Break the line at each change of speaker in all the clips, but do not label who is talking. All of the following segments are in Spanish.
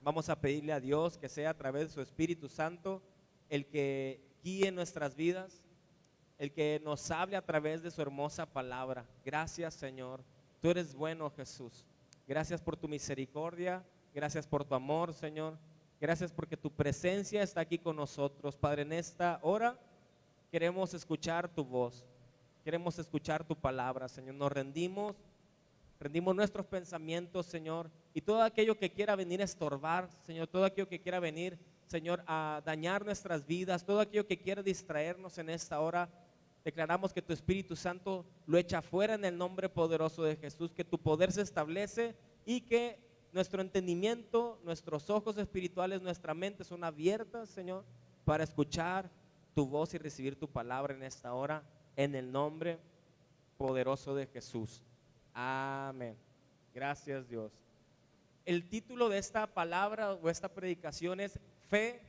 Vamos a pedirle a Dios que sea a través de su Espíritu Santo el que guíe nuestras vidas, el que nos hable a través de su hermosa palabra. Gracias, Señor. Tú eres bueno, Jesús. Gracias por tu misericordia, gracias por tu amor, Señor. Gracias porque tu presencia está aquí con nosotros, Padre. En esta hora queremos escuchar tu voz, queremos escuchar tu palabra, Señor. Nos rendimos nuestros pensamientos, Señor, y todo aquello que quiera venir a estorbar, Señor, todo aquello que quiera venir, Señor, a dañar nuestras vidas, todo aquello que quiera distraernos en esta hora, declaramos que tu Espíritu Santo lo echa fuera en el nombre poderoso de Jesús, que tu poder se establece y que nuestro entendimiento, nuestros ojos espirituales, nuestra mente son abiertas, Señor, para escuchar tu voz y recibir tu palabra en esta hora, en el nombre poderoso de Jesús. Amén. Gracias, Dios. El título de esta palabra o esta predicación es Fe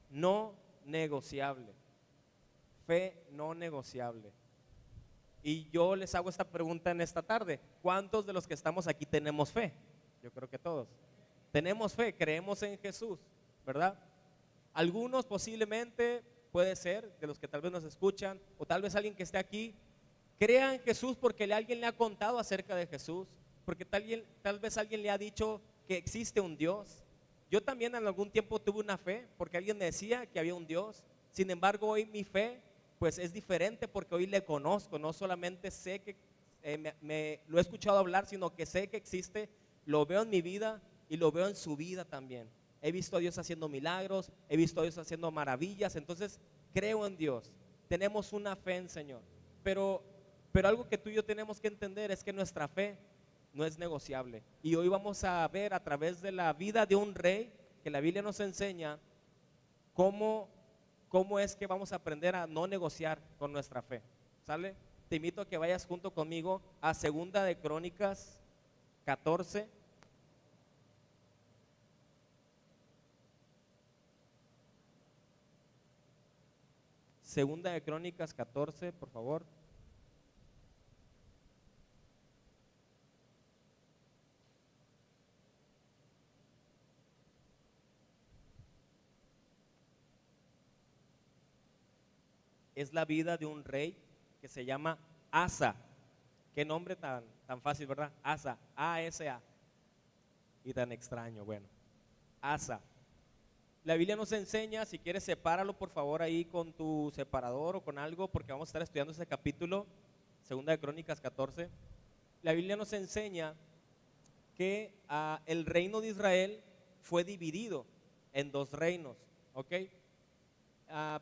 no negociable. Fe no negociable. Y yo les hago esta pregunta en esta tarde: ¿cuántos de los que estamos aquí tenemos fe? Yo creo que todos. Tenemos fe, creemos en Jesús, ¿verdad? Algunos posiblemente, puede ser, de los que tal vez nos escuchan, o tal vez alguien que esté aquí, crea en Jesús porque alguien le ha contado acerca de Jesús, porque tal vez alguien le ha dicho que existe un Dios. Yo también en algún tiempo tuve una fe porque alguien me decía que había un Dios. Sin embargo, hoy mi fe pues es diferente porque hoy le conozco. No solamente sé que lo he escuchado hablar, sino que sé que existe, lo veo en mi vida y lo veo en su vida también. He visto a Dios haciendo milagros, he visto a Dios haciendo maravillas. Entonces creo en Dios, tenemos una fe en Señor. Pero algo que tú y yo tenemos que entender es que nuestra fe no es negociable. Y hoy vamos a ver a través de la vida de un rey, que la Biblia nos enseña cómo es que vamos a aprender a no negociar con nuestra fe. ¿Sale? Te invito a que vayas junto conmigo a Segunda de Crónicas 14. Segunda de Crónicas 14, por favor. Es la vida de un rey que se llama Asa. Qué nombre tan fácil, ¿verdad? Asa, A-S-A. Y tan extraño, bueno. Asa. La Biblia nos enseña, si quieres sepáralo por favor ahí con tu separador o con algo, porque vamos a estar estudiando ese capítulo, Segunda de Crónicas 14. La Biblia nos enseña que el reino de Israel fue dividido en dos reinos, ¿ok?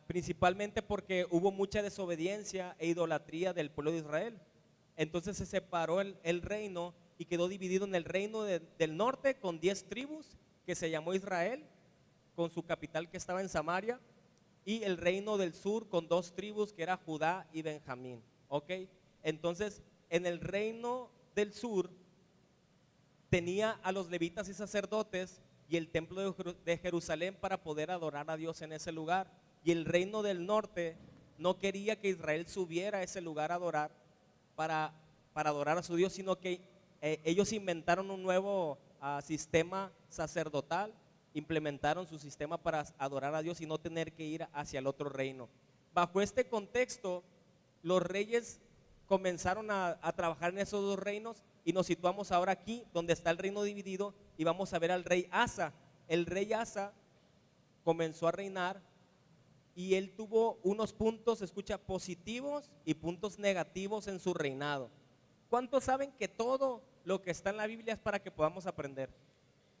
Principalmente porque hubo mucha desobediencia e idolatría del pueblo de Israel. Entonces se separó el reino y quedó dividido en el reino del norte con 10 tribus, que se llamó Israel, con su capital que estaba en Samaria, y el reino del sur con 2 tribus, que era Judá y Benjamín. ¿Ok? Entonces en el reino del sur tenía a los levitas y sacerdotes y el templo de Jerusalén para poder adorar a Dios en ese lugar. Y el reino del norte no quería que Israel subiera a ese lugar a adorar para adorar a su Dios, sino que ellos inventaron un nuevo sistema sacerdotal, implementaron su sistema para adorar a Dios y no tener que ir hacia el otro reino. Bajo este contexto, los reyes comenzaron a trabajar en esos dos reinos y nos situamos ahora aquí donde está el reino dividido y vamos a ver al rey Asa. El rey Asa comenzó a reinar y él tuvo unos puntos, escucha, positivos y puntos negativos en su reinado. ¿Cuántos saben que todo lo que está en la Biblia es para que podamos aprender?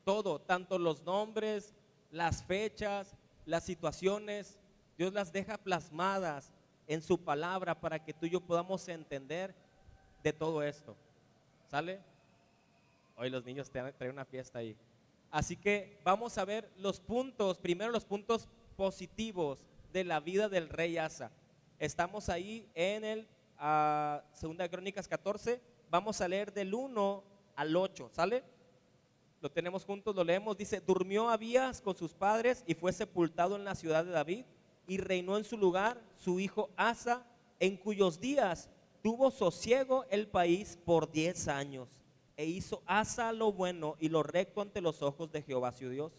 Todo, tanto los nombres, las fechas, las situaciones, Dios las deja plasmadas en su palabra para que tú y yo podamos entender de todo esto. ¿Sale? Hoy los niños traen una fiesta ahí. Así que vamos a ver los puntos, primero los puntos positivos de la vida del rey Asa. Estamos ahí en el Segunda de Crónicas 14. Vamos a leer del 1 al 8, ¿sale? Lo tenemos juntos, lo leemos. Dice: durmió Abías con sus padres y fue sepultado en la ciudad de David, y reinó en su lugar su hijo Asa, en cuyos días tuvo sosiego el país por 10 años. E hizo Asa lo bueno y lo recto ante los ojos de Jehová su Dios.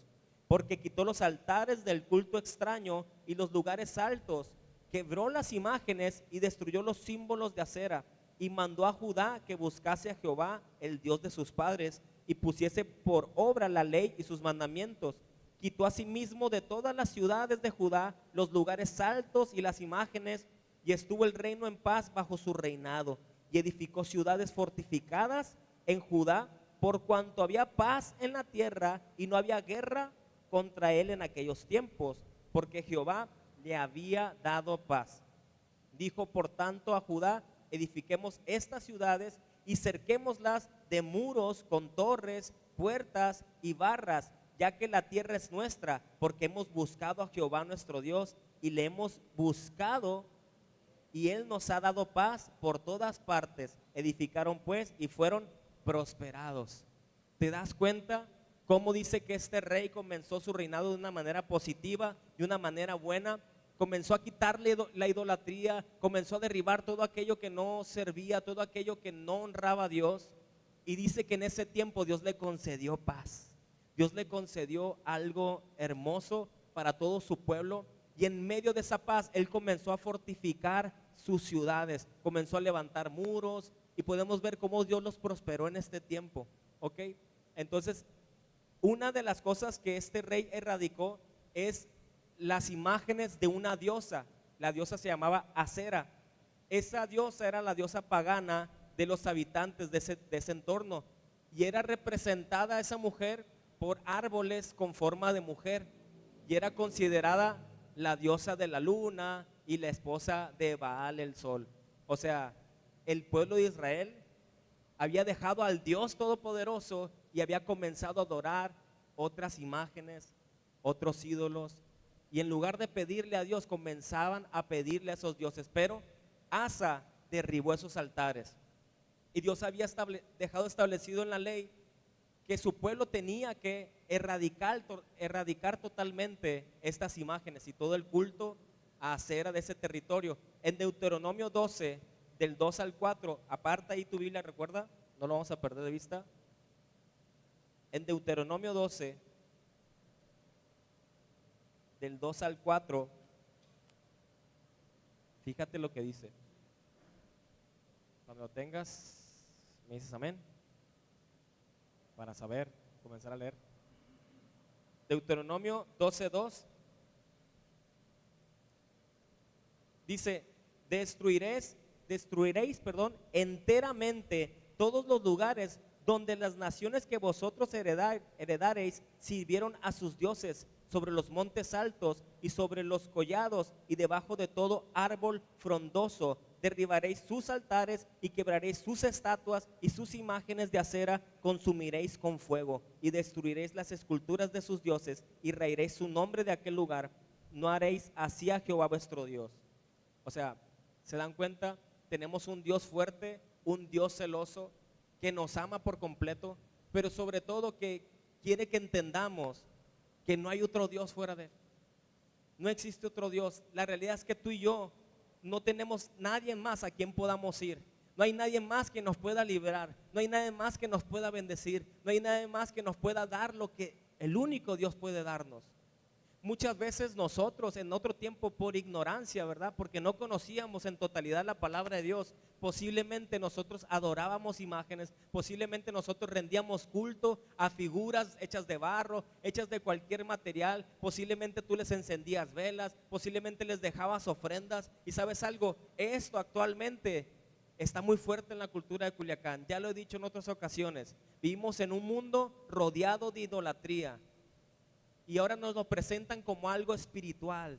porque quitó los altares del culto extraño y los lugares altos, quebró las imágenes y destruyó los símbolos de acera, y mandó a Judá que buscase a Jehová, el Dios de sus padres, y pusiese por obra la ley y sus mandamientos. Quitó asimismo de todas las ciudades de Judá los lugares altos y las imágenes, y estuvo el reino en paz bajo su reinado, y edificó ciudades fortificadas en Judá, por cuanto había paz en la tierra y no había guerra contra él en aquellos tiempos, porque Jehová le había dado paz. Dijo por tanto a Judá: edifiquemos estas ciudades y cerquémoslas de muros con torres, puertas y barras, ya que la tierra es nuestra, porque hemos buscado a Jehová nuestro Dios y le hemos buscado y él nos ha dado paz por todas partes. Edificaron pues y fueron prosperados. ¿Te das cuenta cómo dice que este rey comenzó su reinado de una manera positiva, de una manera buena? Comenzó a quitarle la idolatría, comenzó a derribar todo aquello que no servía, todo aquello que no honraba a Dios. Y dice que en ese tiempo Dios le concedió paz. Dios le concedió algo hermoso para todo su pueblo. Y en medio de esa paz, él comenzó a fortificar sus ciudades, comenzó a levantar muros, y podemos ver cómo Dios los prosperó en este tiempo. ¿Ok? Entonces, una de las cosas que este rey erradicó es las imágenes de una diosa. La diosa se llamaba Acera. Esa diosa era la diosa pagana de los habitantes de ese entorno, y era representada esa mujer por árboles con forma de mujer, y era considerada la diosa de la luna y la esposa de Baal, el sol. O sea, el pueblo de Israel había dejado al Dios Todopoderoso y había comenzado a adorar otras imágenes, otros ídolos, y en lugar de pedirle a Dios, comenzaban a pedirle a esos dioses. Pero Asa derribó esos altares, y Dios había dejado establecido en la ley que su pueblo tenía que erradicar totalmente estas imágenes y todo el culto a Acera de ese territorio. En Deuteronomio 12, del 2 al 4, aparta ahí tu Biblia, recuerda, no lo vamos a perder de vista. En Deuteronomio 12, del 2 al 4, fíjate lo que dice. Cuando lo tengas, me dices amén, para saber, comenzar a leer. Deuteronomio 12:2 dice: destruiréis, enteramente todos los lugares donde las naciones que vosotros heredaréis sirvieron a sus dioses, sobre los montes altos y sobre los collados y debajo de todo árbol frondoso. Derribaréis sus altares y quebraréis sus estatuas y sus imágenes de acera consumiréis con fuego, y destruiréis las esculturas de sus dioses y raeréis su nombre de aquel lugar. No haréis así a Jehová vuestro Dios. O sea, ¿se dan cuenta? Tenemos un Dios fuerte, un Dios celoso, que nos ama por completo, pero sobre todo que quiere que entendamos que no hay otro Dios fuera de él. No existe otro Dios. La realidad es que tú y yo no tenemos nadie más a quien podamos ir. No hay nadie más que nos pueda liberar. No hay nadie más que nos pueda bendecir. No hay nadie más que nos pueda dar lo que el único Dios puede darnos. Muchas veces nosotros en otro tiempo, por ignorancia, ¿verdad? Porque no conocíamos en totalidad la palabra de Dios, posiblemente nosotros adorábamos imágenes, posiblemente nosotros rendíamos culto a figuras hechas de barro, hechas de cualquier material. Posiblemente tú les encendías velas, posiblemente les dejabas ofrendas. Y ¿sabes algo? Esto actualmente está muy fuerte en la cultura de Culiacán. Ya lo he dicho en otras ocasiones. Vivimos en un mundo rodeado de idolatría, y ahora nos lo presentan como algo espiritual.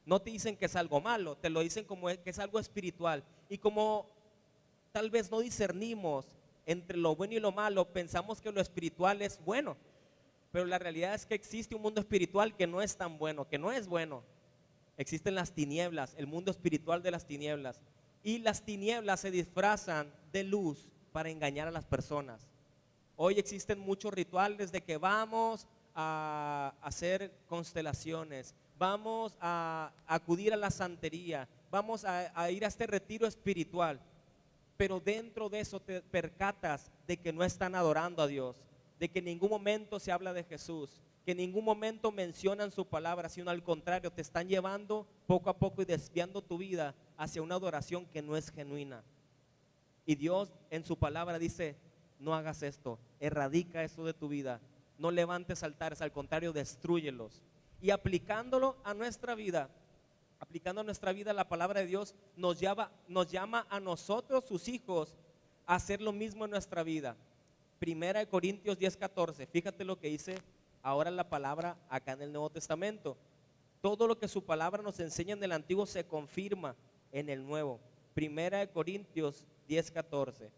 No te dicen que es algo malo, te lo dicen como que es algo espiritual. Y como tal vez no discernimos entre lo bueno y lo malo, pensamos que lo espiritual es bueno. Pero la realidad es que existe un mundo espiritual que no es tan bueno, que no es bueno. Existen las tinieblas, el mundo espiritual de las tinieblas. Y las tinieblas se disfrazan de luz para engañar a las personas. Hoy existen muchos rituales de que vamos a hacer constelaciones, vamos a acudir a la santería, vamos a ir a este retiro espiritual, pero dentro de eso te percatas de que no están adorando a Dios, de que en ningún momento se habla de Jesús, que en ningún momento mencionan su palabra, sino al contrario, te están llevando poco a poco y desviando tu vida hacia una adoración que no es genuina. Y Dios en su palabra dice, no hagas esto, erradica esto de tu vida, no levantes altares, al contrario, destrúyelos. Y aplicándolo a nuestra vida, aplicando a nuestra vida la palabra de Dios, nos llama a nosotros, sus hijos, a hacer lo mismo en nuestra vida. Primera de Corintios 10:14, fíjate lo que dice ahora la palabra acá en el Nuevo Testamento. Todo lo que su palabra nos enseña en el Antiguo se confirma en el Nuevo. Primera de Corintios 10:14.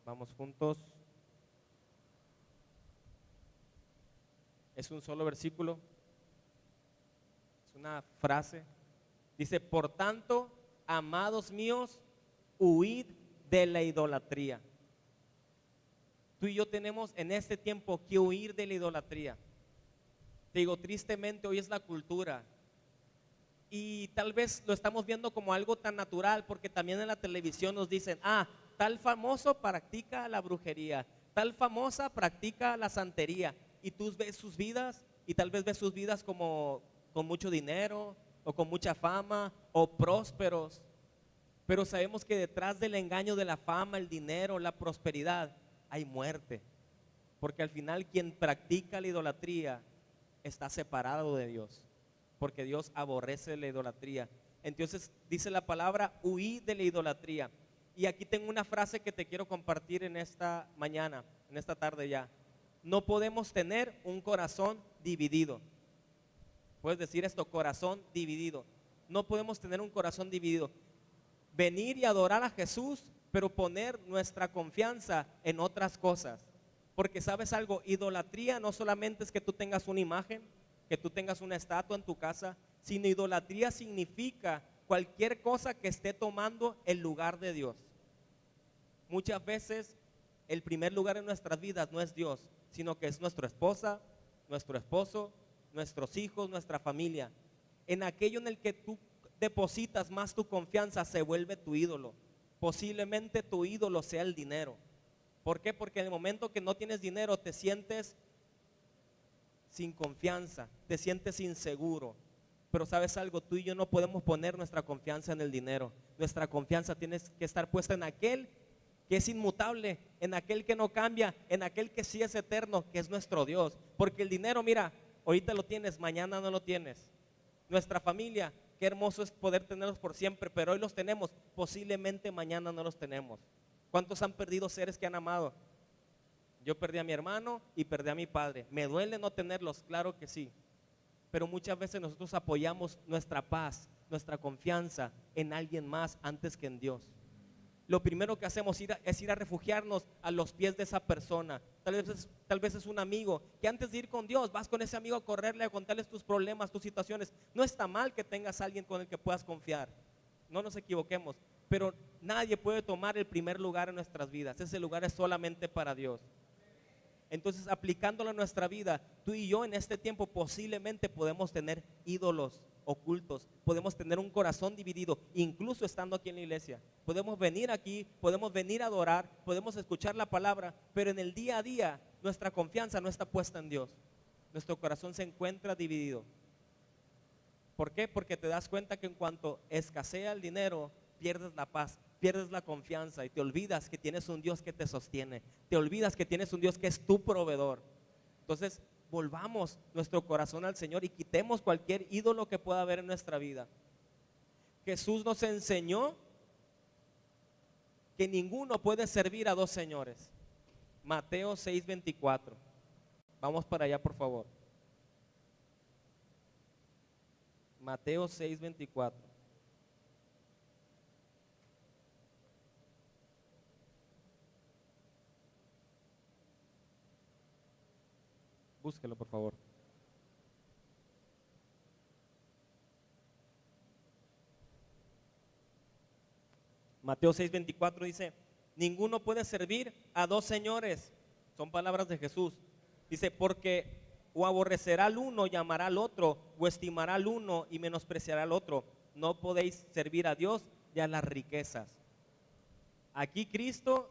Vamos juntos. Es un solo versículo, es una frase. Dice, por tanto, amados míos, huid de la idolatría. Tú y yo tenemos en este tiempo que huir de la idolatría. Te digo, tristemente hoy es la cultura. Y tal vez lo estamos viendo como algo tan natural, porque también en la televisión nos dicen, tal famoso practica la brujería, tal famosa practica la santería. Y tú ves sus vidas y tal vez ves sus vidas como con mucho dinero o con mucha fama o prósperos. Pero sabemos que detrás del engaño de la fama, el dinero, la prosperidad, hay muerte. Porque al final quien practica la idolatría está separado de Dios. Porque Dios aborrece la idolatría. Entonces dice la palabra, huí de la idolatría. Y aquí tengo una frase que te quiero compartir en esta mañana, en esta tarde ya. No podemos tener un corazón dividido. Puedes decir esto, corazón dividido. No podemos tener un corazón dividido. Venir y adorar a Jesús, pero poner nuestra confianza en otras cosas. Porque sabes algo, idolatría no solamente es que tú tengas una imagen, que tú tengas una estatua en tu casa, sino idolatría significa cualquier cosa que esté tomando el lugar de Dios. Muchas veces el primer lugar en nuestras vidas no es Dios, sino que es nuestra esposa, nuestro esposo, nuestros hijos, nuestra familia. En aquello en el que tú depositas más tu confianza se vuelve tu ídolo. Posiblemente tu ídolo sea el dinero. ¿Por qué? Porque en el momento que no tienes dinero te sientes sin confianza, te sientes inseguro. Pero sabes algo, tú y yo no podemos poner nuestra confianza en el dinero. Nuestra confianza tiene que estar puesta en aquel que es inmutable, en aquel que no cambia, en aquel que sí es eterno, que es nuestro Dios. Porque el dinero, mira, ahorita lo tienes, mañana no lo tienes. Nuestra familia, qué hermoso es poder tenerlos por siempre, pero hoy los tenemos, posiblemente mañana no los tenemos. ¿Cuántos han perdido seres que han amado? Yo perdí a mi hermano y perdí a mi padre. ¿Me duele no tenerlos? Claro que sí. Pero muchas veces nosotros apoyamos nuestra paz, nuestra confianza en alguien más antes que en Dios. Lo primero que hacemos es ir a refugiarnos a los pies de esa persona. Tal vez es un amigo que antes de ir con Dios vas con ese amigo a correrle, a contarles tus problemas, tus situaciones. No está mal que tengas a alguien con el que puedas confiar. No nos equivoquemos. Pero nadie puede tomar el primer lugar en nuestras vidas. Ese lugar es solamente para Dios. Entonces, aplicándolo a nuestra vida, tú y yo en este tiempo posiblemente podemos tener ídolos ocultos, podemos tener un corazón dividido, incluso estando aquí en la iglesia. Podemos venir aquí, podemos venir a adorar, podemos escuchar la palabra, pero en el día a día nuestra confianza no está puesta en Dios. Nuestro corazón se encuentra dividido. ¿Por qué? Porque te das cuenta que en cuanto escasea el dinero, pierdes la paz, pierdes la confianza y te olvidas que tienes un Dios que te sostiene, te olvidas que tienes un Dios que es tu proveedor. Entonces, volvamos nuestro corazón al Señor y quitemos cualquier ídolo que pueda haber en nuestra vida. Jesús nos enseñó que ninguno puede servir a dos señores. Mateo 6:24. Vamos para allá, por favor. Mateo 6:24. Búsquelo, por favor. Mateo 6:24 dice, ninguno puede servir a dos señores. Son palabras de Jesús. Dice, porque o aborrecerá al uno y amará al otro, o estimará al uno y menospreciará al otro. No podéis servir a Dios y a las riquezas. Aquí Cristo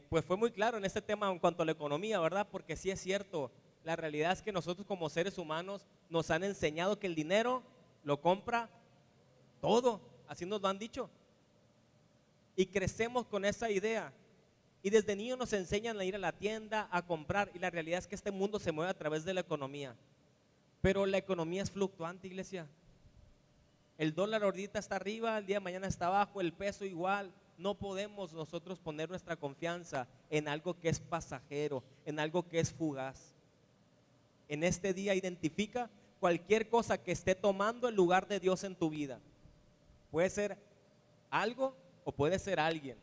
pues fue muy claro en este tema en cuanto a la economía, ¿verdad? Porque sí es cierto, la realidad es que nosotros como seres humanos nos han enseñado que el dinero lo compra todo, así nos lo han dicho. Y crecemos con esa idea. Y desde niños nos enseñan a ir a la tienda, a comprar. Y la realidad es que este mundo se mueve a través de la economía. Pero la economía es fluctuante, iglesia. El dólar ahorita está arriba, el día de mañana está abajo, el peso igual. No podemos nosotros poner nuestra confianza en algo que es pasajero, en algo que es fugaz. En este día identifica cualquier cosa que esté tomando el lugar de Dios en tu vida. Puede ser algo o puede ser alguien.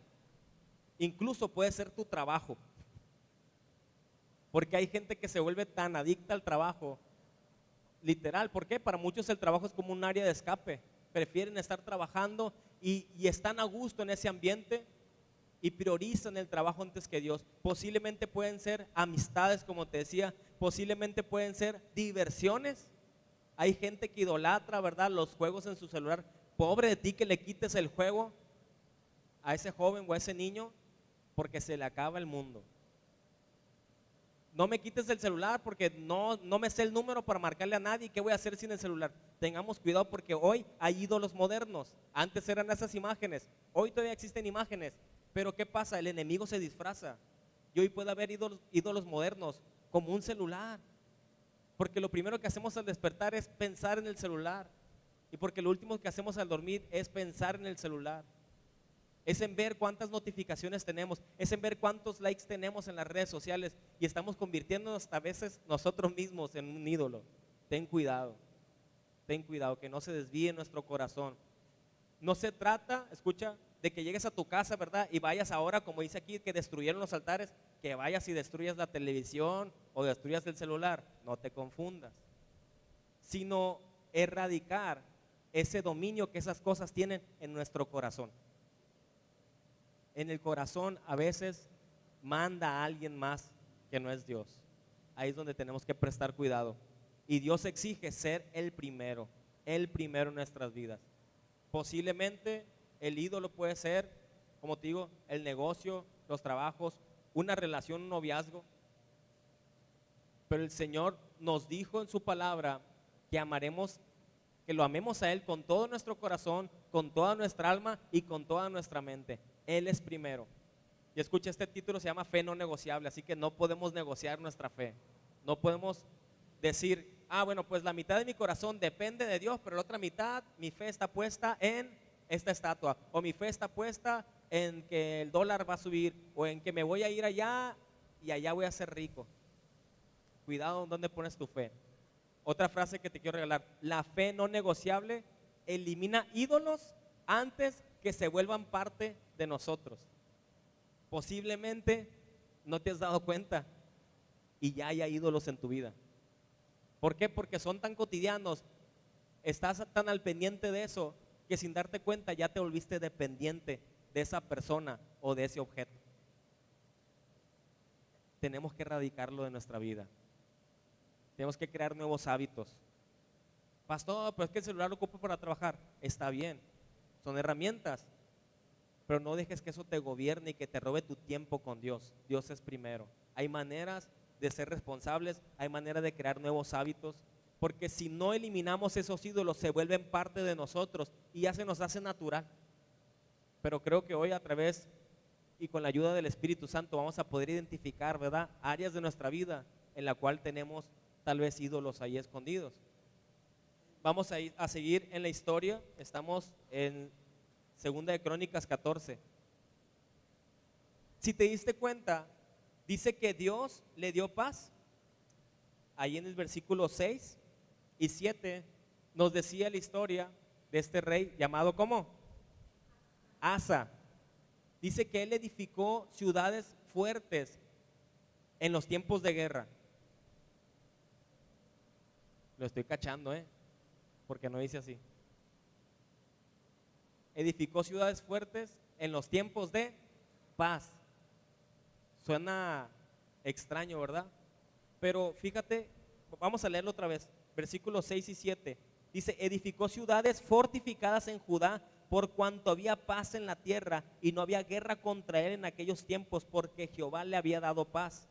Incluso puede ser tu trabajo. Porque hay gente que se vuelve tan adicta al trabajo. Literal, ¿por qué? Para muchos el trabajo es como un área de escape. Prefieren estar trabajando y están a gusto en ese ambiente y priorizan el trabajo antes que Dios. Posiblemente pueden ser amistades, como te decía, posiblemente pueden ser diversiones. Hay gente que idolatra, ¿verdad?, los juegos en su celular. Pobre de ti que le quites el juego a ese joven o a ese niño, porque se le acaba el mundo. No me quites el celular porque no me sé el número para marcarle a nadie. ¿Qué voy a hacer sin el celular? Tengamos cuidado porque hoy hay ídolos modernos. Antes eran esas imágenes, hoy todavía existen imágenes. Pero ¿qué pasa? El enemigo se disfraza. Y hoy puede haber ídolos modernos como un celular. Porque lo primero que hacemos al despertar es pensar en el celular. Y porque lo último que hacemos al dormir es pensar en el celular. Es en ver cuántas notificaciones tenemos, es en ver cuántos likes tenemos en las redes sociales y estamos convirtiéndonos a veces nosotros mismos en un ídolo. Ten cuidado que no se desvíe nuestro corazón. No se trata, escucha, de que llegues a tu casa, ¿verdad? Y vayas ahora, como dice aquí, que destruyeron los altares, que vayas y destruyas la televisión o destruyas el celular. No te confundas, sino erradicar ese dominio que esas cosas tienen en nuestro corazón. En el corazón a veces manda a alguien más que no es Dios. Ahí es donde tenemos que prestar cuidado. Y Dios exige ser el primero en nuestras vidas. Posiblemente el ídolo puede ser, como te digo, el negocio, los trabajos, una relación, un noviazgo. Pero el Señor nos dijo en su palabra que lo amemos a Él con todo nuestro corazón, con toda nuestra alma y con toda nuestra mente. Él es primero. Y escucha, este título se llama Fe no negociable, así que no podemos negociar nuestra fe. No podemos decir, bueno, pues la mitad de mi corazón depende de Dios, pero la otra mitad, mi fe está puesta en esta estatua, o mi fe está puesta en que el dólar va a subir, o en que me voy a ir allá y allá voy a ser rico. Cuidado en dónde pones tu fe. Otra frase que te quiero regalar: la fe no negociable elimina ídolos antes que se vuelvan parte de nosotros. Posiblemente no te has dado cuenta y ya haya ídolos en tu vida. ¿Por qué? Porque son tan cotidianos, estás tan al pendiente de eso, que sin darte cuenta ya te volviste dependiente de esa persona o de ese objeto. Tenemos que erradicarlo de nuestra vida. Tenemos que crear nuevos hábitos. Pastor, pero es que el celular lo ocupo para trabajar. Está bien, son herramientas, pero no dejes que eso te gobierne y que te robe tu tiempo con Dios. Dios es primero. Hay maneras de ser responsables, hay maneras de crear nuevos hábitos, porque si no eliminamos esos ídolos se vuelven parte de nosotros y ya se nos hace natural. Pero creo que hoy a través y con la ayuda del Espíritu Santo vamos a poder identificar, ¿verdad?, áreas de nuestra vida en la cual tenemos tal vez ídolos ahí escondidos. Vamos a seguir en la historia. Estamos en 2 de Crónicas 14. Si te diste cuenta, dice que Dios le dio paz. Ahí en el versículo 6 y 7 nos decía la historia de este rey llamado ¿cómo? Asa. Dice que él edificó ciudades fuertes en los tiempos de guerra. Lo estoy cachando, porque no dice así. Edificó ciudades fuertes en los tiempos de paz. Suena extraño, ¿verdad? Pero fíjate, vamos a leerlo otra vez. Versículos 6 y 7. Dice, edificó ciudades fortificadas en Judá por cuanto había paz en la tierra y no había guerra contra él en aquellos tiempos, porque Jehová le había dado paz.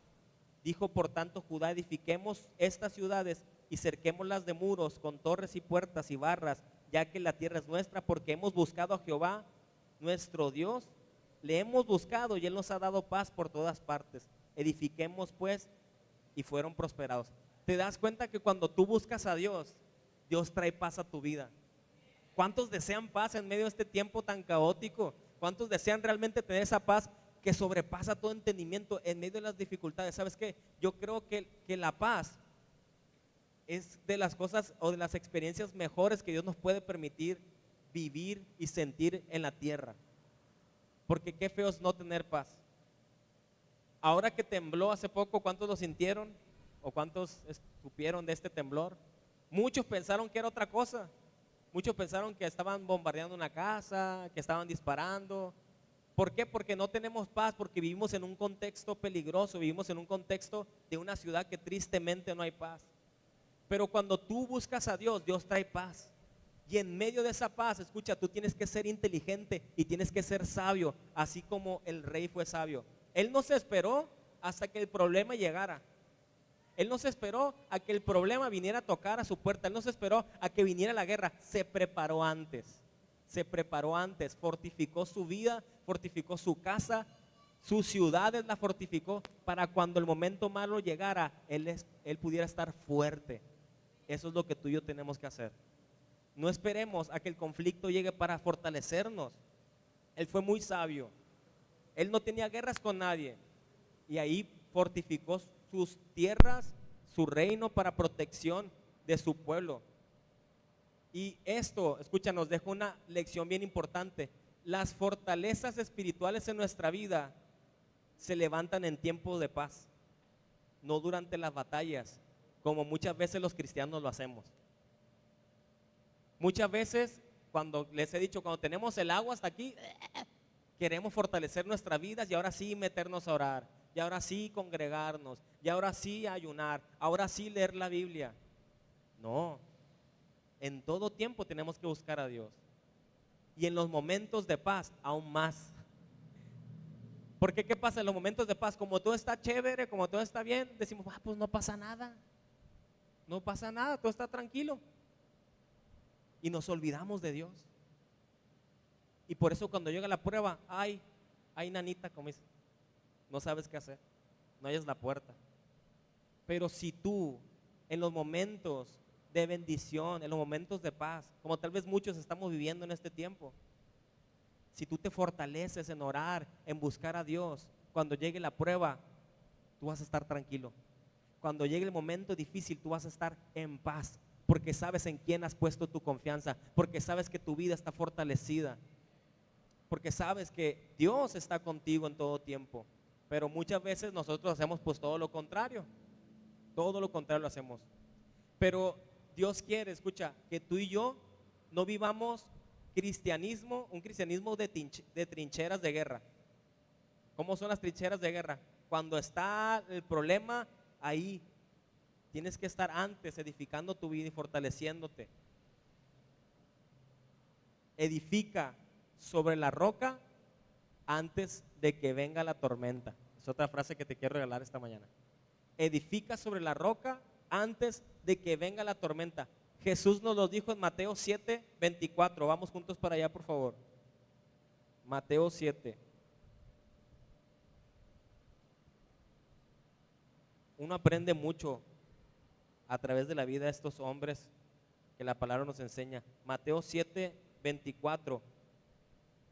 Dijo por tanto Judá: edifiquemos estas ciudades y cerquémoslas de muros con torres y puertas y barras, ya que la tierra es nuestra, porque hemos buscado a Jehová nuestro Dios, le hemos buscado y él nos ha dado paz por todas partes. Edifiquemos pues, y fueron prosperados. ¿Te das cuenta que cuando tú buscas a Dios, Dios trae paz a tu vida? ¿Cuántos desean paz en medio de este tiempo tan caótico? ¿Cuántos desean realmente tener esa paz que sobrepasa todo entendimiento en medio de las dificultades? ¿Sabes qué? Yo creo que la paz es de las cosas o de las experiencias mejores que Dios nos puede permitir vivir y sentir en la tierra. Porque qué feo es no tener paz. Ahora que tembló hace poco, ¿cuántos lo sintieron? ¿O cuántos supieron de este temblor? Muchos pensaron que era otra cosa. Muchos pensaron que estaban bombardeando una casa, que estaban disparando. ¿Por qué? Porque no tenemos paz, porque vivimos en un contexto peligroso, vivimos en un contexto de una ciudad que tristemente no hay paz. Pero cuando tú buscas a Dios, Dios trae paz. Y en medio de esa paz, escucha, tú tienes que ser inteligente y tienes que ser sabio, así como el rey fue sabio. Él no se esperó hasta que el problema llegara. Él no se esperó a que el problema viniera a tocar a su puerta. Él no se esperó a que viniera la guerra. Se preparó antes. Se preparó antes. Fortificó su vida, fortificó su casa, sus ciudades la fortificó para cuando el momento malo llegara, él pudiera estar fuerte. Eso es lo que tú y yo tenemos que hacer. No esperemos a que el conflicto llegue para fortalecernos. Él fue muy sabio. Él no tenía guerras con nadie. Y ahí fortificó sus tierras, su reino para protección de su pueblo. Y esto, escucha, nos deja una lección bien importante. Las fortalezas espirituales en nuestra vida se levantan en tiempos de paz, no durante las batallas, como muchas veces los cristianos lo hacemos. Muchas veces, cuando les he dicho, cuando tenemos el agua hasta aquí, queremos fortalecer nuestras vidas y ahora sí meternos a orar, y ahora sí congregarnos, y ahora sí ayunar, ahora sí leer la Biblia. No, en todo tiempo tenemos que buscar a Dios. Y en los momentos de paz, aún más. Porque ¿qué pasa en los momentos de paz? Como todo está chévere, como todo está bien, decimos, pues no pasa nada. No pasa nada, todo está tranquilo. Y nos olvidamos de Dios. Y por eso cuando llega la prueba, ay, nanita, como dice, no sabes qué hacer, no hayas la puerta. Pero si tú en los momentos de bendición, en los momentos de paz, como tal vez muchos estamos viviendo en este tiempo, si tú te fortaleces en orar, en buscar a Dios, cuando llegue la prueba, tú vas a estar tranquilo. Cuando llegue el momento difícil, tú vas a estar en paz, porque sabes en quién has puesto tu confianza, porque sabes que tu vida está fortalecida, porque sabes que Dios está contigo en todo tiempo. Pero muchas veces nosotros hacemos pues todo lo contrario lo hacemos. Pero Dios quiere, escucha, que tú y yo no vivamos un cristianismo de trincheras de guerra. ¿Cómo son las trincheras de guerra? Cuando está el problema, ahí tienes que estar antes edificando tu vida y fortaleciéndote. Edifica sobre la roca antes de que venga la tormenta. Es otra frase que te quiero regalar esta mañana. Edifica sobre la roca antes de que venga la tormenta. Jesús nos lo dijo en Mateo 7:24. Vamos juntos para allá, por favor. Mateo 7. Uno aprende mucho a través de la vida de estos hombres que la palabra nos enseña. Mateo 7:24.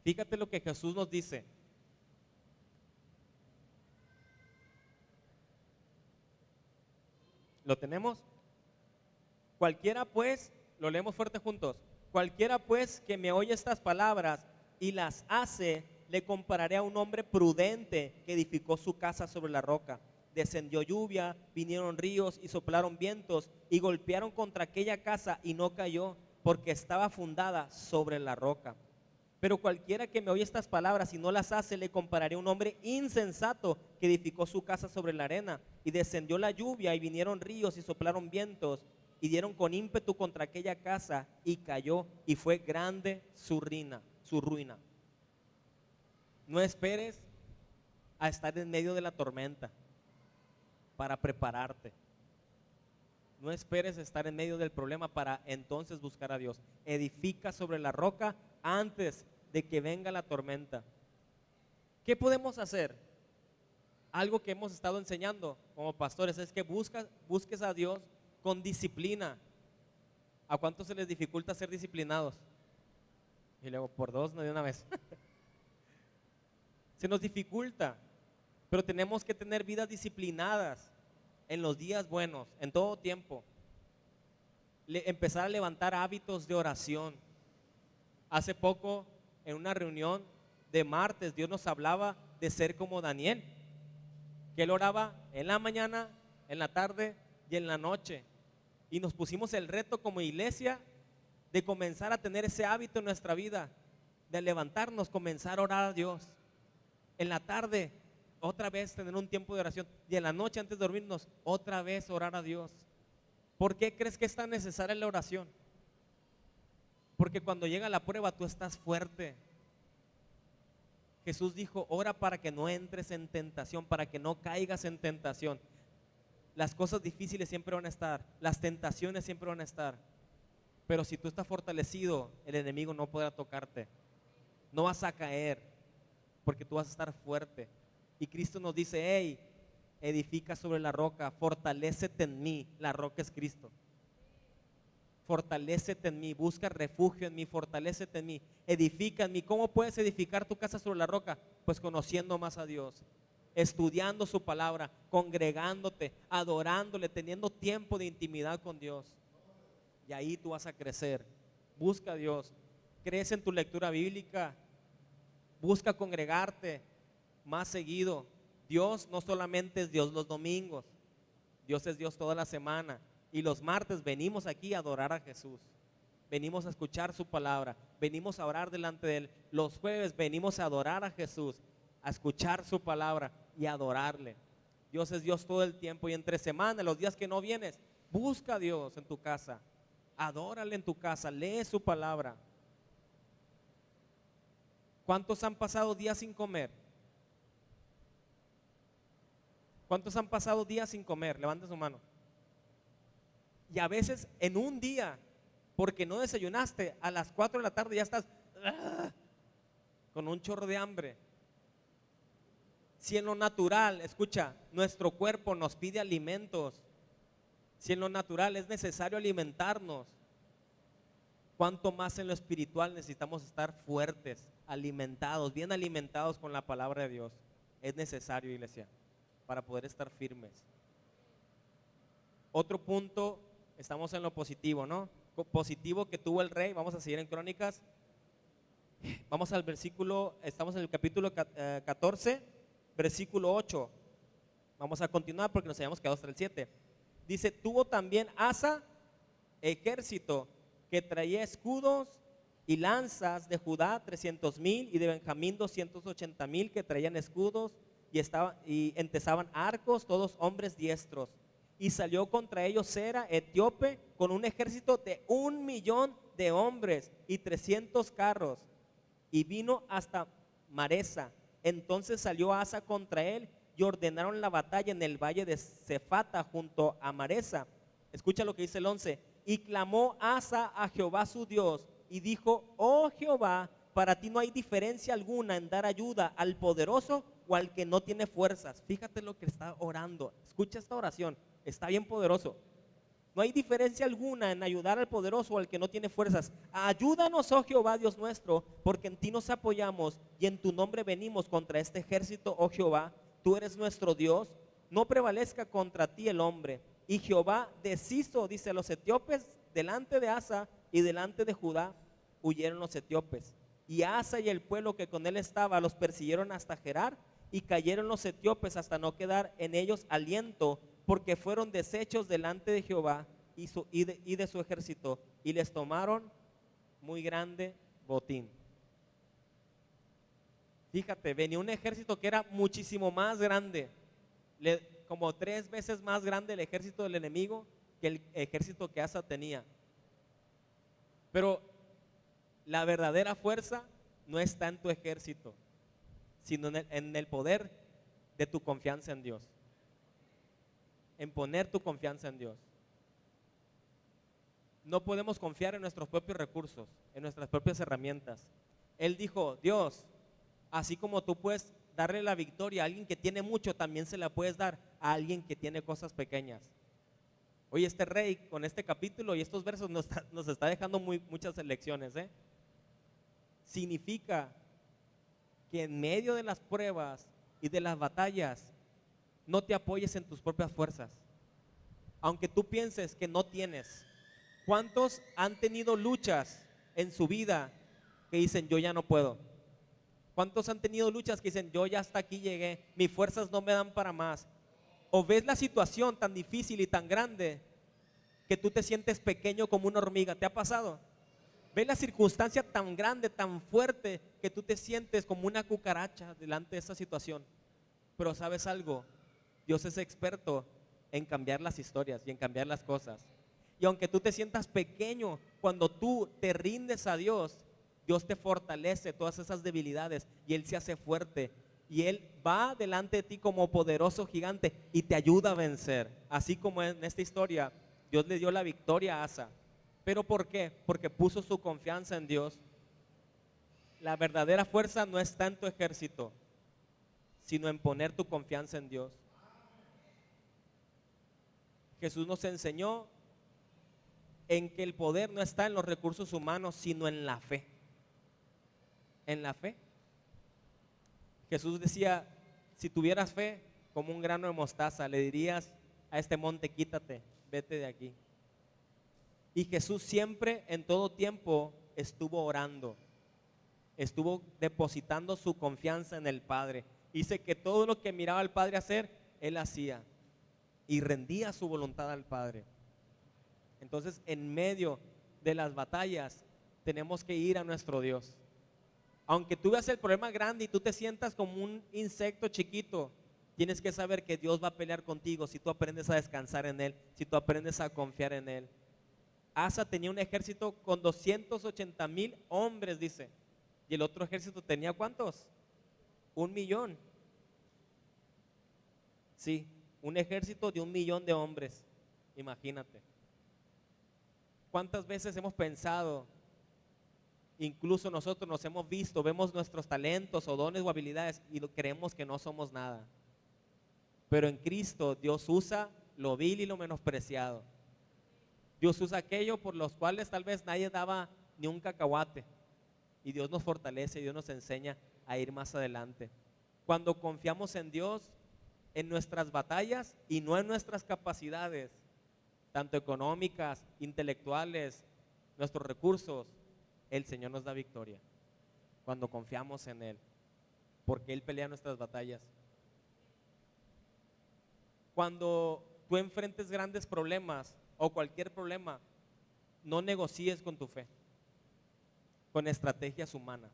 Fíjate lo que Jesús nos dice. ¿Lo tenemos? Cualquiera pues, lo leemos fuerte juntos. Cualquiera pues que me oye estas palabras y las hace, le compararé a un hombre prudente que edificó su casa sobre la roca. Descendió lluvia, vinieron ríos y soplaron vientos y golpearon contra aquella casa y no cayó, porque estaba fundada sobre la roca. Pero cualquiera que me oye estas palabras y no las hace, le compararé a un hombre insensato que edificó su casa sobre la arena. Y descendió la lluvia y vinieron ríos y soplaron vientos y dieron con ímpetu contra aquella casa y cayó, y fue grande su su ruina. No esperes a estar en medio de la tormenta para prepararte. No esperes estar en medio del problema para entonces buscar a Dios. Edifica sobre la roca antes de que venga la tormenta. ¿Qué podemos hacer? Algo que hemos estado enseñando como pastores es que busques a Dios con disciplina. ¿A cuántos se les dificulta ser disciplinados? Y luego por dos, no de una vez. Se nos dificulta, pero tenemos que tener vidas disciplinadas en los días buenos, en todo tiempo. Empezar a levantar hábitos de oración. Hace poco, en una reunión de martes, Dios nos hablaba de ser como Daniel, que él oraba en la mañana, en la tarde y en la noche. Y nos pusimos el reto como iglesia de comenzar a tener ese hábito en nuestra vida, de levantarnos, comenzar a orar a Dios. En la tarde, otra vez tener un tiempo de oración. Y en la noche, antes de dormirnos, otra vez orar a Dios. ¿Por qué crees que es tan necesaria la oración? Porque cuando llega la prueba, tú estás fuerte. Jesús dijo, ora para que no entres en tentación, para que no caigas en tentación. Las cosas difíciles siempre van a estar, las tentaciones siempre van a estar. Pero si tú estás fortalecido, el enemigo no podrá tocarte. No vas a caer, porque tú vas a estar fuerte. Y Cristo nos dice, hey, edifica sobre la roca, fortalécete en mí. La roca es Cristo. Fortalécete en mí, busca refugio en mí, fortalécete en mí, edifica en mí. ¿Cómo puedes edificar tu casa sobre la roca? Pues conociendo más a Dios, estudiando su palabra, congregándote, adorándole, teniendo tiempo de intimidad con Dios. Y ahí tú vas a crecer. Busca a Dios, crece en tu lectura bíblica, busca congregarte más seguido. Dios no solamente es Dios los domingos, Dios es Dios toda la semana. Y los martes venimos aquí a adorar a Jesús. Venimos a escuchar su palabra, venimos a orar delante de Él. Los jueves venimos a adorar a Jesús, a escuchar su palabra y a adorarle. Dios es Dios todo el tiempo. Y entre semana, los días que no vienes, busca a Dios en tu casa, adórale en tu casa, lee su palabra. ¿Cuántos han pasado días sin comer? ¿Cuántos han pasado días sin comer? Levanten su mano. Y a veces en un día, porque no desayunaste, a las 4 de la tarde ya estás con un chorro de hambre. Si en lo natural, escucha, nuestro cuerpo nos pide alimentos, si en lo natural es necesario alimentarnos, cuánto más en lo espiritual necesitamos estar fuertes, alimentados, bien alimentados con la palabra de Dios. Es necesario, iglesia, para poder estar firmes. Otro punto, estamos en lo positivo, ¿no? Positivo que tuvo el rey. Vamos a seguir en Crónicas. Vamos al versículo, estamos en el capítulo 14, versículo 8. Vamos a continuar porque nos habíamos quedado hasta el 7. Dice, tuvo también Asa ejército que traía escudos y lanzas de Judá 300,000 y de Benjamín 280,000 que traían escudos y entesaban arcos, todos hombres diestros. Y salió contra ellos Sera, etíope, con un ejército de 1,000,000 de hombres y 300 carros. Y vino hasta Maresa. Entonces salió Asa contra él y ordenaron la batalla en el valle de Cefata junto a Maresa. Escucha lo que dice el 11. Y clamó Asa a Jehová su Dios y dijo, oh Jehová, para ti no hay diferencia alguna en dar ayuda al poderoso o al que no tiene fuerzas. Fíjate lo que está orando. Escucha esta oración. Está bien poderoso. No hay diferencia alguna en ayudar al poderoso o al que no tiene fuerzas. Ayúdanos, oh Jehová, Dios nuestro, porque en ti nos apoyamos y en tu nombre venimos contra este ejército, oh Jehová. Tú eres nuestro Dios. No prevalezca contra ti el hombre. Y Jehová deshizo, dice, a los etíopes delante de Asa y delante de Judá huyeron los etíopes. Y Asa y el pueblo que con él estaba los persiguieron hasta Gerar y cayeron los etíopes hasta no quedar en ellos aliento, porque fueron deshechos delante de Jehová y de su ejército, y les tomaron muy grande botín. Fíjate, venía un ejército que era muchísimo más grande, como 3 veces más grande el ejército del enemigo que el ejército que Asa tenía. Pero la verdadera fuerza no está en tu ejército, sino en el poder de tu confianza en Dios. En poner tu confianza en Dios. No podemos confiar en nuestros propios recursos, en nuestras propias herramientas. Él dijo, Dios, así como tú puedes darle la victoria a alguien que tiene mucho, también se la puedes dar a alguien que tiene cosas pequeñas. Hoy este rey con este capítulo y estos versos nos está dejando muchas lecciones. Significa que en medio de las pruebas y de las batallas no te apoyes en tus propias fuerzas. Aunque tú pienses que no tienes. ¿Cuántos han tenido luchas en su vida que dicen yo ya no puedo? ¿Cuántos han tenido luchas que dicen yo ya hasta aquí llegué, mis fuerzas no me dan para más? O ves la situación tan difícil y tan grande que tú te sientes pequeño como una hormiga. ¿Te ha pasado? Ves la circunstancia tan grande, tan fuerte, que tú te sientes como una cucaracha delante de esa situación. Pero ¿sabes algo? Dios es experto en cambiar las historias y en cambiar las cosas. Y aunque tú te sientas pequeño, cuando tú te rindes a Dios, Dios te fortalece todas esas debilidades y Él se hace fuerte. Y Él va delante de ti como poderoso gigante y te ayuda a vencer. Así como en esta historia, Dios le dio la victoria a Asa. ¿Pero por qué? Porque puso su confianza en Dios. La verdadera fuerza no está en tu ejército, sino en poner tu confianza en Dios. Jesús nos enseñó en que el poder no está en los recursos humanos, sino en la fe. En la fe. Jesús decía, si tuvieras fe como un grano de mostaza, le dirías a este monte, quítate, vete de aquí. Y Jesús siempre, en todo tiempo, estuvo orando, estuvo depositando su confianza en el Padre. Dice que todo lo que miraba al Padre hacer, Él hacía y rendía su voluntad al Padre. Entonces, en medio de las batallas, tenemos que ir a nuestro Dios. Aunque tú veas el problema grande y tú te sientas como un insecto chiquito, tienes que saber que Dios va a pelear contigo si tú aprendes a descansar en Él, si tú aprendes a confiar en Él. Asa tenía un ejército con 280,000 hombres, dice. Y el otro ejército tenía ¿cuántos? 1,000,000. Sí, un ejército de 1,000,000 de hombres. Imagínate. ¿Cuántas veces hemos pensado, incluso nosotros nos hemos visto, vemos nuestros talentos o dones o habilidades y creemos que no somos nada? Pero en Cristo Dios usa lo vil y lo menospreciado. Dios usa aquello por los cuales tal vez nadie daba ni un cacahuate. Y Dios nos fortalece, Dios nos enseña a ir más adelante. Cuando confiamos en Dios, en nuestras batallas y no en nuestras capacidades, tanto económicas, intelectuales, nuestros recursos, el Señor nos da victoria. Cuando confiamos en Él, porque Él pelea nuestras batallas. Cuando tú enfrentes grandes problemas o cualquier problema, no negocies con tu fe, con estrategias humanas.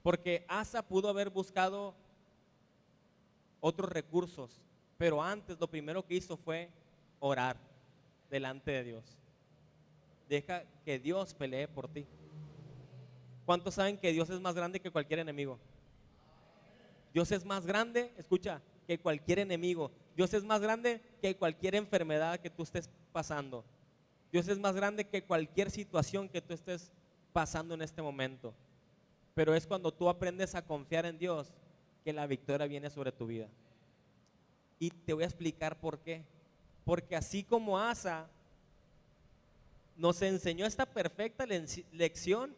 Porque Asa pudo haber buscado otros recursos, pero antes lo primero que hizo fue orar delante de Dios. Deja que Dios pelee por ti. ¿Cuántos saben que Dios es más grande que cualquier enemigo? Dios es más grande, escucha, que cualquier enemigo. Dios es más grande que cualquier enfermedad que tú estés pasando. Dios es más grande que cualquier situación que tú estés pasando en este momento. Pero es cuando tú aprendes a confiar en Dios que la victoria viene sobre tu vida. Y te voy a explicar por qué. Porque así como Asa nos enseñó esta perfecta lección,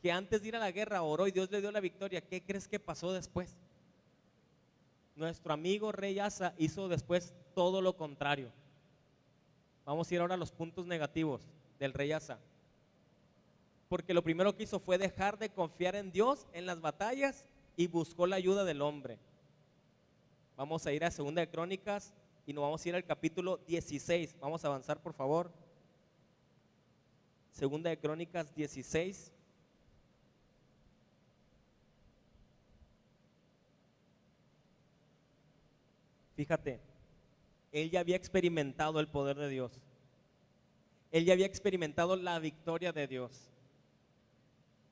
que antes de ir a la guerra oró y Dios le dio la victoria, ¿qué crees que pasó después? Nuestro amigo rey Asa hizo después todo lo contrario. Vamos a ir ahora a los puntos negativos del rey Asa. Porque lo primero que hizo fue dejar de confiar en Dios en las batallas y buscó la ayuda del hombre. Vamos a ir a 2 de Crónicas y nos vamos a ir al capítulo 16. Vamos a avanzar, por favor. 2 de Crónicas 16. Fíjate, él ya había experimentado el poder de Dios. Él ya había experimentado la victoria de Dios.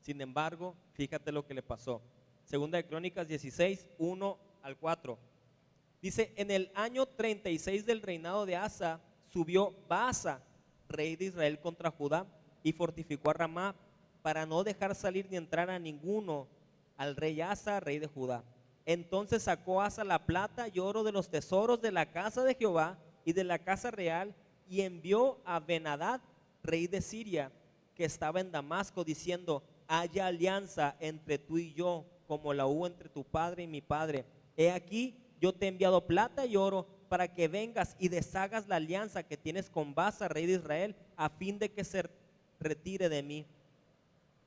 Sin embargo, fíjate lo que le pasó. Segunda de Crónicas 16, 1 al 4. Dice, en el año 36 del reinado de Asa, subió Baasa, rey de Israel, contra Judá y fortificó a Ramá para no dejar salir ni entrar a ninguno al rey Asa, rey de Judá. Entonces sacó Asa la plata y oro de los tesoros de la casa de Jehová y de la casa real y envió a Ben-Hadad, rey de Siria, que estaba en Damasco, diciendo, haya alianza entre tú y yo, como la hubo entre tu padre y mi padre. He aquí, yo te he enviado plata y oro para que vengas y deshagas la alianza que tienes con Baasa, rey de Israel, a fin de que se retire de mí.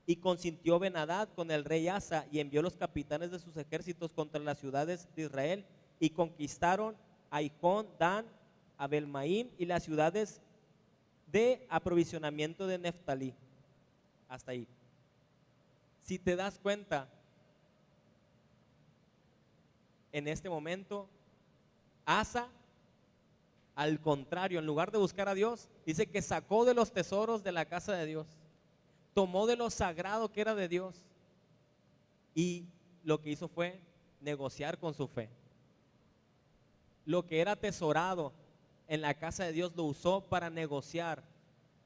Y consintió Ben-Hadad con el rey Asa y envió los capitanes de sus ejércitos contra las ciudades de Israel y conquistaron a Ijón, Dan, Abel-Maim y las ciudades de aprovisionamiento de Neftalí. Hasta ahí. Si te das cuenta, en este momento, Asa, al contrario, en lugar de buscar a Dios, dice que sacó de los tesoros de la casa de Dios, tomó de lo sagrado que era de Dios y lo que hizo fue negociar con su fe. Lo que era atesorado en la casa de Dios lo usó para negociar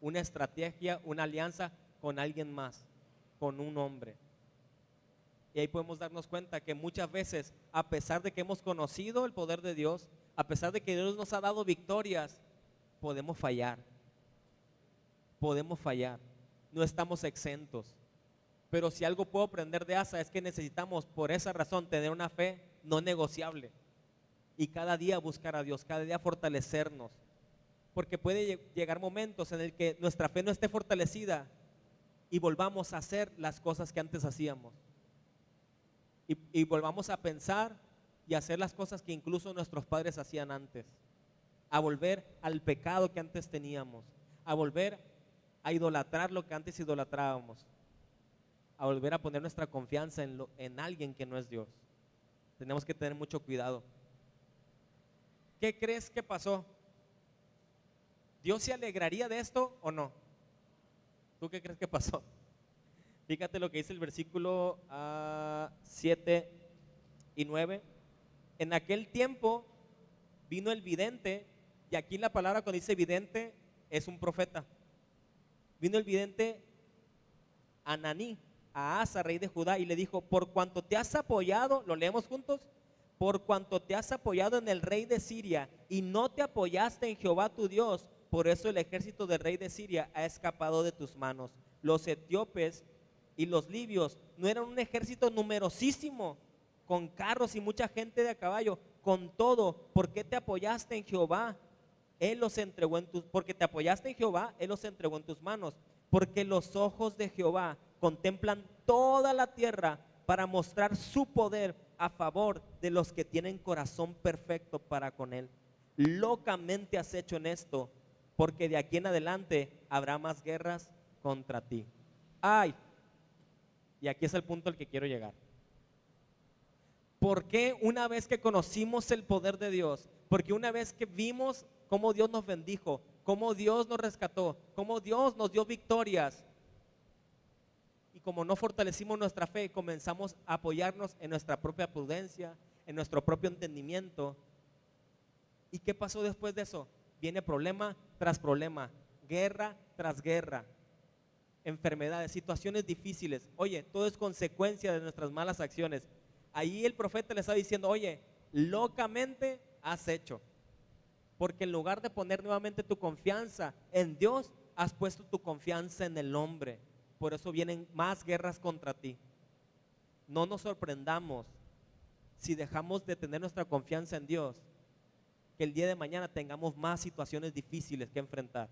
una estrategia, una alianza con alguien más, con un hombre. Y ahí podemos darnos cuenta que muchas veces, a pesar de que hemos conocido el poder de Dios, a pesar de que Dios nos ha dado victorias, podemos fallar. Podemos fallar. No estamos exentos. Pero si algo puedo aprender de Asa es que necesitamos por esa razón tener una fe no negociable. Y cada día buscar a Dios, cada día fortalecernos. Porque puede llegar momentos en el que nuestra fe no esté fortalecida y volvamos a hacer las cosas que antes hacíamos. Y volvamos a pensar y hacer las cosas que incluso nuestros padres hacían antes. A volver al pecado que antes teníamos. A volver a idolatrar lo que antes idolatrábamos. A volver a poner nuestra confianza en alguien que no es Dios. Tenemos que tener mucho cuidado. ¿Qué crees que pasó? ¿Dios se alegraría de esto o no? ¿Tú qué crees que pasó? Fíjate lo que dice el versículo 7 y 9. En aquel tiempo vino el vidente, y aquí la palabra cuando dice vidente es un profeta. Vino el vidente Ananí a Asa, rey de Judá, y le dijo, por cuanto te has apoyado, ¿lo leemos juntos? Por cuanto te has apoyado en el rey de Siria y no te apoyaste en Jehová tu Dios, por eso el ejército del rey de Siria ha escapado de tus manos. Los etíopes y los libios no eran un ejército numerosísimo, con carros y mucha gente de a caballo. Con todo, ¿por qué te apoyaste en Jehová? Él los entregó porque te apoyaste en Jehová, Él los entregó en tus manos. Porque los ojos de Jehová contemplan toda la tierra para mostrar su poder a favor de los que tienen corazón perfecto para con Él. Locamente has hecho en esto, porque de aquí en adelante habrá más guerras contra ti. Ay, y aquí es el punto al que quiero llegar. ¿Por qué una vez que conocimos el poder de Dios? Porque una vez que vimos cómo Dios nos bendijo, cómo Dios nos rescató, cómo Dios nos dio victorias, y como no fortalecimos nuestra fe, comenzamos a apoyarnos en nuestra propia prudencia, en nuestro propio entendimiento. ¿Y qué pasó después de eso? Viene problema tras problema, guerra tras guerra, enfermedades, situaciones difíciles. Oye, todo es consecuencia de nuestras malas acciones. Ahí el profeta le está diciendo, oye, locamente has hecho, porque en lugar de poner nuevamente tu confianza en Dios, has puesto tu confianza en el hombre. Por eso vienen más guerras contra ti. No nos sorprendamos si dejamos de tener nuestra confianza en Dios, que el día de mañana tengamos más situaciones difíciles que enfrentar.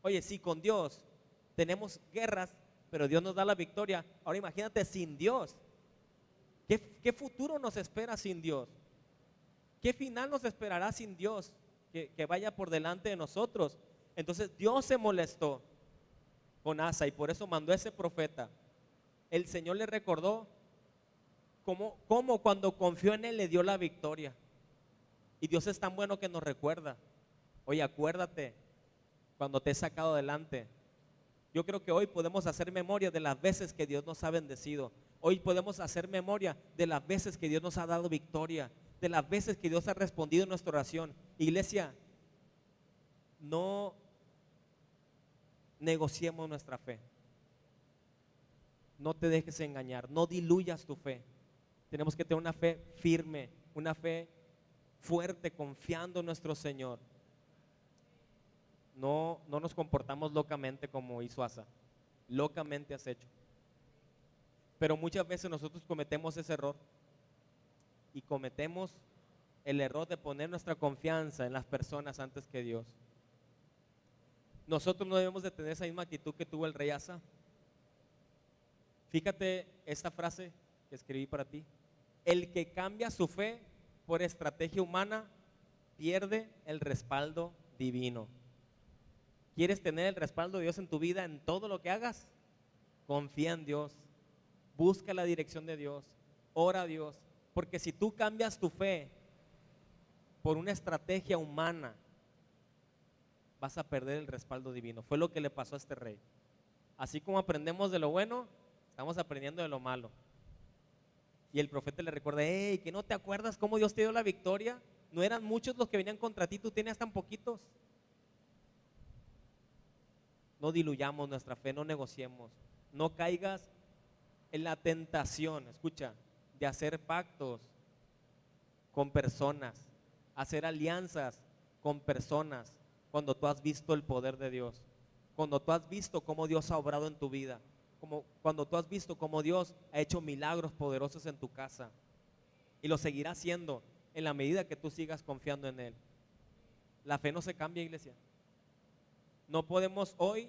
Oye, sí, con Dios tenemos guerras, pero Dios nos da la victoria. Ahora imagínate sin Dios. ¿Qué futuro nos espera sin Dios? ¿Qué final nos esperará sin Dios que vaya por delante de nosotros? Entonces Dios se molestó con Asa y por eso mandó a ese profeta. El Señor le recordó cómo cuando confió en Él le dio la victoria. Y Dios es tan bueno que nos recuerda. Oye, acuérdate cuando te he sacado adelante. Yo creo que hoy podemos hacer memoria de las veces que Dios nos ha bendecido. Hoy podemos hacer memoria de las veces que Dios nos ha dado victoria, de las veces que Dios ha respondido en nuestra oración. Iglesia, no negociemos nuestra fe. No te dejes engañar, no diluyas tu fe. Tenemos que tener una fe firme, una fe fuerte, confiando en nuestro Señor. No nos comportamos locamente como hizo Asa. Locamente has hecho. Pero muchas veces nosotros cometemos ese error. Y cometemos el error de poner nuestra confianza en las personas antes que Dios. Nosotros no debemos de tener esa misma actitud que tuvo el rey Asa. Fíjate esta frase que escribí para ti. El que cambia su fe por estrategia humana pierde el respaldo divino. ¿Quieres tener el respaldo de Dios en tu vida en todo lo que hagas? Confía en Dios. Busca la dirección de Dios. Ora a Dios. Porque si tú cambias tu fe por una estrategia humana, vas a perder el respaldo divino. Fue lo que le pasó a este rey. Así como aprendemos de lo bueno, estamos aprendiendo de lo malo. Y el profeta le recuerda, hey, ¿que no te acuerdas cómo Dios te dio la victoria? ¿No eran muchos los que venían contra ti, tú tenías tan poquitos? No diluyamos nuestra fe, no negociemos. No caigas en la tentación, escucha, de hacer pactos con personas, hacer alianzas con personas, cuando tú has visto el poder de Dios, cuando tú has visto cómo Dios ha obrado en tu vida, cuando tú has visto cómo Dios ha hecho milagros poderosos en tu casa, y lo seguirá haciendo en la medida que tú sigas confiando en Él. La fe no se cambia, iglesia. No podemos hoy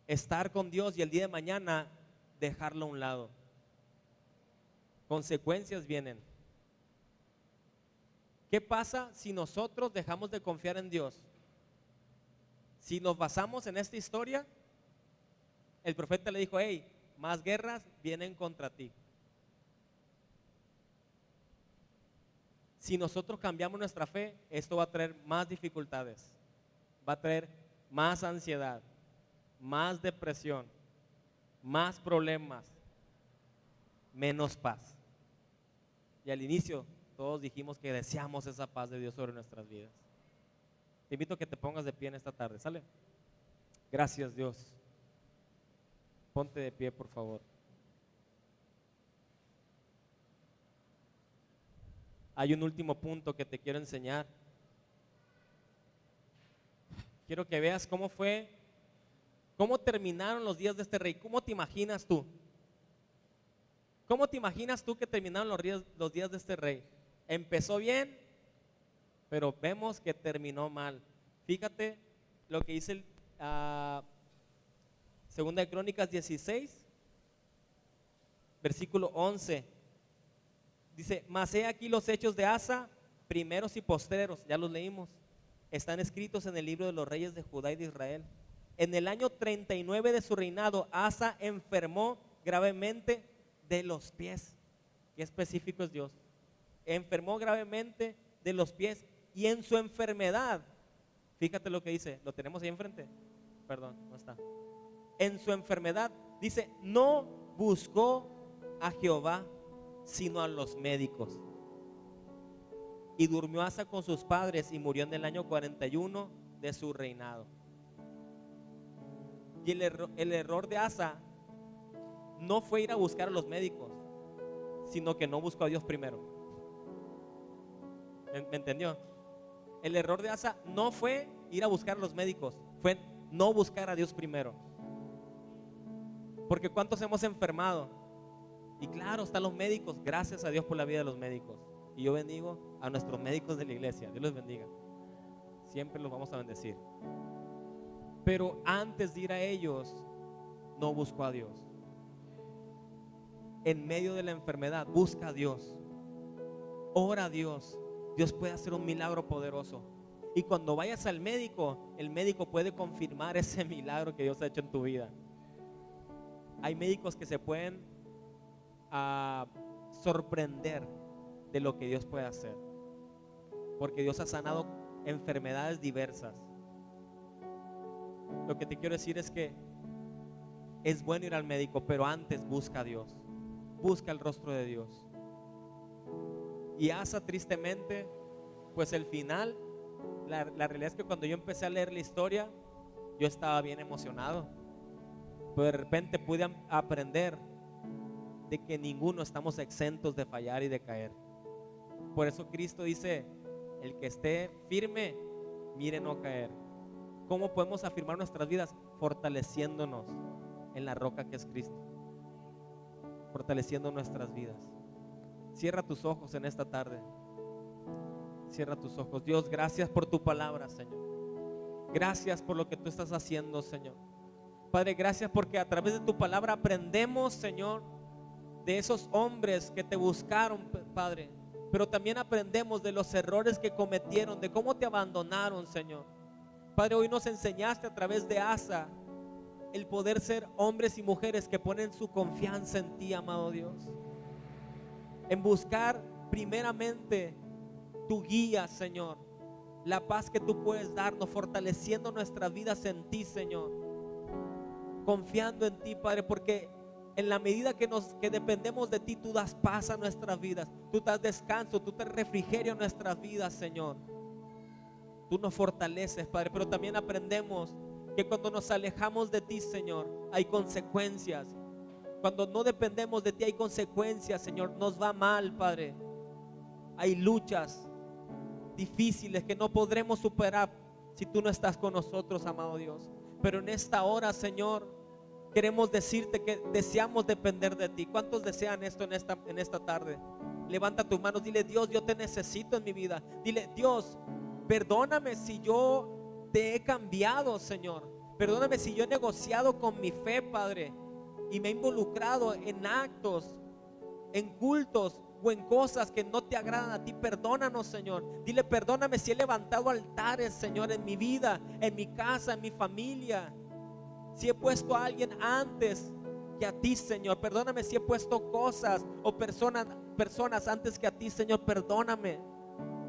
estar con Dios y el día de mañana dejarlo a un lado. Consecuencias vienen. ¿Qué pasa si nosotros dejamos de confiar en Dios? Si nos basamos en esta historia, el profeta le dijo, hey, más guerras vienen contra ti. Si nosotros cambiamos nuestra fe, esto va a traer más dificultades, va a traer más ansiedad, más depresión, más problemas, menos paz. Y al inicio todos dijimos que deseamos esa paz de Dios sobre nuestras vidas. Te invito a que te pongas de pie en esta tarde, ¿sale? Gracias, Dios. Ponte de pie, por favor. Hay un último punto que te quiero enseñar. Quiero que veas cómo terminaron los días de este rey. ¿Cómo te imaginas tú? ¿Cómo te imaginas tú que terminaron los días de este rey? Empezó bien, pero vemos que terminó mal. Fíjate lo que dice Segunda de Crónicas 16, versículo 11. Dice, mas he aquí los hechos de Asa, primeros y postreros, ya los leímos, están escritos en el libro de los reyes de Judá y de Israel. En el año 39 de su reinado, Asa enfermó gravemente de los pies. Qué específico es Dios. Enfermó gravemente de los pies y en su enfermedad, fíjate lo que dice, lo tenemos ahí enfrente, perdón, no está. En su enfermedad, dice, no buscó a Jehová, sino a los médicos. Y durmió Asa con sus padres y murió en el año 41 de su reinado. Y el error de Asa no fue ir a buscar a los médicos, sino que no buscó a Dios primero. ¿Me entendió? El error de Asa no fue ir a buscar a los médicos, fue no buscar a Dios primero. Porque ¿cuántos hemos enfermado? Y claro, están los médicos, gracias a Dios por la vida de los médicos. Y yo bendigo a nuestros médicos de la iglesia, Dios los bendiga. Siempre los vamos a bendecir. Pero antes de ir a ellos, no buscó a Dios. En medio de la enfermedad, busca a Dios. Ora a Dios. Dios puede hacer un milagro poderoso. Y cuando vayas al médico, el médico puede confirmar ese milagro que Dios ha hecho en tu vida. Hay médicos que se pueden sorprender de lo que Dios puede hacer, porque Dios ha sanado enfermedades diversas. Lo que te quiero decir es que es bueno ir al médico, pero antes busca a Dios, busca el rostro de Dios. Y Asa, tristemente, pues el final, la realidad es que cuando yo empecé a leer la historia, yo estaba bien emocionado, pero de repente pude aprender de que ninguno estamos exentos de fallar y de caer. Por eso Cristo dice: el que esté firme, mire no caer. ¿Cómo podemos afirmar nuestras vidas? Fortaleciéndonos en la roca que es Cristo, fortaleciendo nuestras vidas. Cierra tus ojos en esta tarde. Cierra tus ojos. Dios, gracias por tu palabra, Señor. Gracias por lo que tú estás haciendo, Señor. Padre, gracias porque a través de tu palabra aprendemos, Señor, de esos hombres que te buscaron, Padre. Pero también aprendemos de los errores que cometieron, de cómo te abandonaron, Señor. Padre, hoy nos enseñaste a través de Asa el poder ser hombres y mujeres que ponen su confianza en ti, amado Dios. En buscar primeramente tu guía, Señor. La paz que tú puedes darnos, fortaleciendo nuestras vidas en ti, Señor. Confiando en ti, Padre, porque en la medida que dependemos de ti, tú das paz a nuestras vidas. Tú das descanso, tú te refrigerio en nuestras vidas, Señor. Tú nos fortaleces, Padre, pero también aprendemos que cuando nos alejamos de ti, Señor, hay consecuencias. Cuando no dependemos de ti hay consecuencias, Señor. Nos va mal, Padre. Hay luchas difíciles que no podremos superar si tú no estás con nosotros, amado Dios. Pero en esta hora, Señor, queremos decirte que deseamos depender de ti. ¿Cuántos desean esto en esta tarde? Levanta tus manos, dile: Dios, yo te necesito en mi vida. Dile: Dios, perdóname si yo te he cambiado, Señor. Perdóname si yo he negociado con mi fe, Padre, y me he involucrado en actos, en cultos o en cosas que no te agradan a ti. Perdónanos, Señor. Dile: perdóname si he levantado altares, Señor, en mi vida, en mi casa, en mi familia. Si he puesto a alguien antes que a ti, Señor. Perdóname si he puesto cosas o personas antes que a ti, Señor. Perdóname.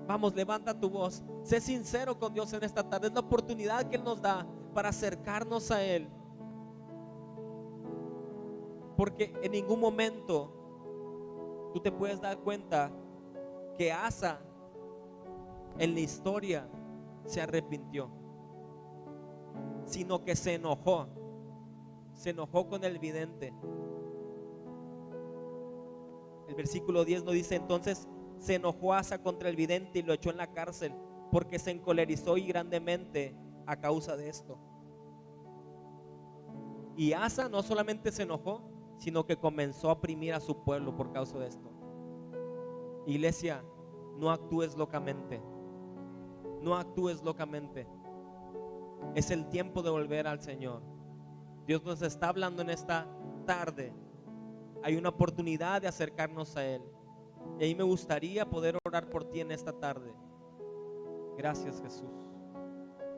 Vamos, levanta tu voz. Sé sincero con Dios en esta tarde. Es la oportunidad que Él nos da para acercarnos a Él. Porque en ningún momento tú te puedes dar cuenta que Asa en la historia se arrepintió, sino que se enojó con el vidente. El versículo 10 nos dice: entonces se enojó Asa contra el vidente y lo echó en la cárcel, porque se encolerizó y grandemente a causa de esto. Y Asa no solamente se enojó, sino que comenzó a oprimir a su pueblo por causa de esto. Iglesia, no actúes locamente. No actúes locamente. Es el tiempo de volver al Señor. Dios nos está hablando en esta tarde. Hay una oportunidad de acercarnos a Él. Y ahí me gustaría poder orar por ti en esta tarde. Gracias, Jesús.